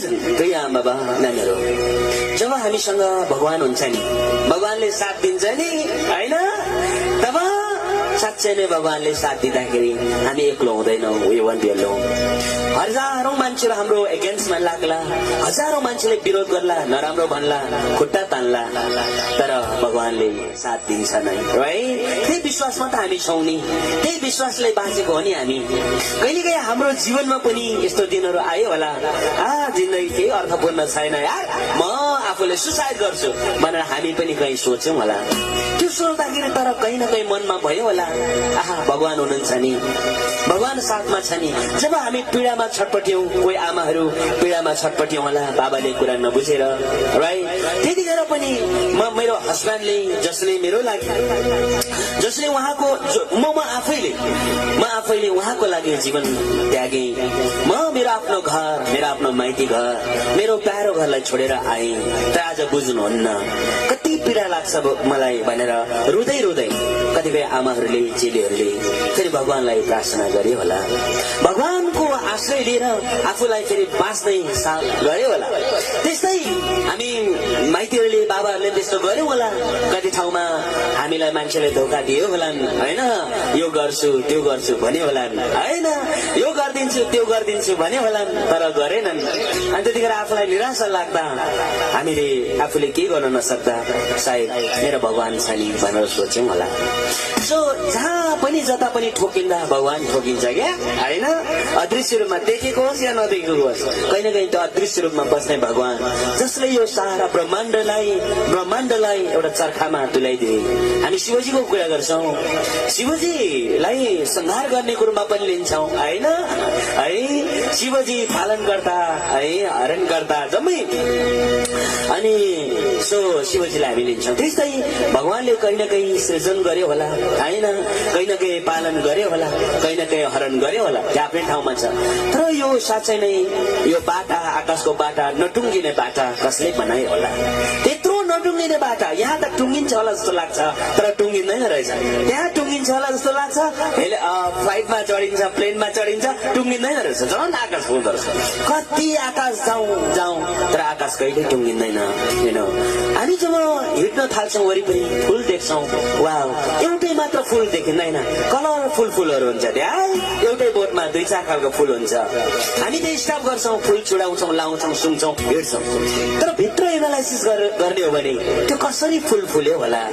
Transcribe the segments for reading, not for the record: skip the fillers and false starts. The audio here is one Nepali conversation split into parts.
लिजन प्रिय आमा बाबा नानीहरू, जब हामीसँग भगवान हुन्छ नि, भगवानले साथ दिन्छ नि हैन, तब साँच्चै नै भगवानले साथ दिँदाखेरि हामी एक्लो हुँदैनौँ। We won't be alone. हजारौं मान्छेहरू हाम्रो एगेन्स्टमा लाग्ला, हजारौं मान्छेले विरोध गर्ला, नराम्रो भन्ला, खुट्टा तान्ला, तर भगवानले साथ दिन्छ नै। त्यही विश्वासमा त हामी छौँ नि, त्यही विश्वासले बाँचेको हो नि हामी। कहिलेकाहीँ हाम्रो जीवनमा पनि यस्तो दिनहरू आयो होला, जिन्दगी केही अर्थपूर्ण छैन यार, म आफूले सुसाइड गर्छु भनेर हामी पनि कहीँ सोच्यौँ होला। त्यो सोच्दाखेरि तर कहीँ न कहीँ मनमा भयो होला, भगवान हुनुहुन्छ नि, भगवान साथमा छ नि। जब हामी पीडामा छटपट्यौँ, कोही आमाहरू पीडामा छटपट्यौँ होला बाबाले कुरा नबुझेर, राइट। त्यतिखेर पनि मेरो हस्बेन्डले, जसले मेरो लागि, जसले उहाँको, म आफैले उहाँको लागि जीवन त्यागे, म मेरो आफ्नो घर, मेरो आफ्नो माइती घर, मेरो प्यारो घरलाई छोडेर आए, त आज बुझ्नुहुन्न कति पीडा लाग्छ मलाई भनेर रुँदै रुँदै कतिपय आमाहरूले, चेलीहरूले फेरि भगवानलाई प्रार्थना गरे होला, भगवानको आश्रय लिएर आफूलाई फेरि बाँच्दै गरे होला। त्यस्तै हामी माइतीहरूले, बाबाहरूले त्यस्तो गर्यौं होला। कति ठाउँमा हामीलाई मान्छेले धोका दियो होलान् हैन, यो गर्छु त्यो गर्छु भने होलान् हैन, यो गरिदिन्छु त्यो गरिदिन्छु भने होलान्, तर गरेनन्। अनि त्यतिखेर आफूलाई निराशा लाग्दा हामीले आफूले के गर्न नसक्दा सायद मेरो भगवान छ नि भनेर सोच्यौं होला। सो जहाँ पनि जता पनि ठोकिँदा भगवान ठोकिन्छ क्या हैन, अदृश्य रूपमा देखेको होस् या नदेखेको होस्, कहीँ न कहीँ त्यो अदृश्य रूपमा बस्ने भगवान, जसले यो सारा ब्रह्माण्डलाई एउटा चर्खामा तुल्याइदिए। हामी शिवजीको कुरा गर्छौं, शिवजीलाई संहार गर्ने कुरोमा पनि लिन्छौं हैन, है शिवजी पालनकर्ता है, हरणकर्ता जम्मै, अनि सो शिवजीलाई हामी लिन्छौं। त्यस्तै भगवानले कहीँ न कहीँ सृजन गर्यो होला हैन, कहीँ न कहीँ पालन गर्यो होला, कहीँ न कहीँ हरण गर्यो होला, त्यो आफ्नै ठाउँमा छ। तर यो साँच्चै नै यो बाटा, आकाशको बाटा, नटुङ्गिने बाटा कसले बनायो होला? त्यत्रो नटुङ्गिने बाटा, यहाँ त टुङ्गिन्छ होला जस्तो लाग्छ तर टुङ्गिँदैन रहेछ, त्यहाँ टुङ्गिन्छ होला जस्तो लाग्छ, फ्लाइटमा चढिन्छ, प्लेनमा चढिन्छ, टुङ्गिँदैन रहेछ, झन् आकाश पुग्दो रहेछ। कति आकाश जाउँ तर आकाश कहिले टुङ्गिँदैन। हामी जब हिँड्न थाल्छौँ वरिपरि फुल देख्छौँ, वाउ, एउटै मात्र फुल देखिँदैन, कलरफुल फुलहरू हुन्छ त्यहाँ, एउटै बोटमा 2-4 खालको फुल हुन्छ। हामी त स्टप गर्छौँ, फुल छुडाउँछौँ, लाउँछौँ, सुन्छौँ, हिँड्छौँ, तर भित्र एनालाइसिस गर्ने हो भने त्यो कसरी फुल फुल्यो होला,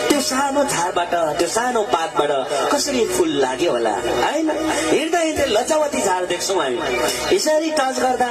त्यो सानो झारबाट, त्यो सानो पातबाट कसरी फुल लाग्यो होला हैन। हिँड्दा हिँड्दै लजावती झार देख्छौँ हामी, यसरी टच गर्दा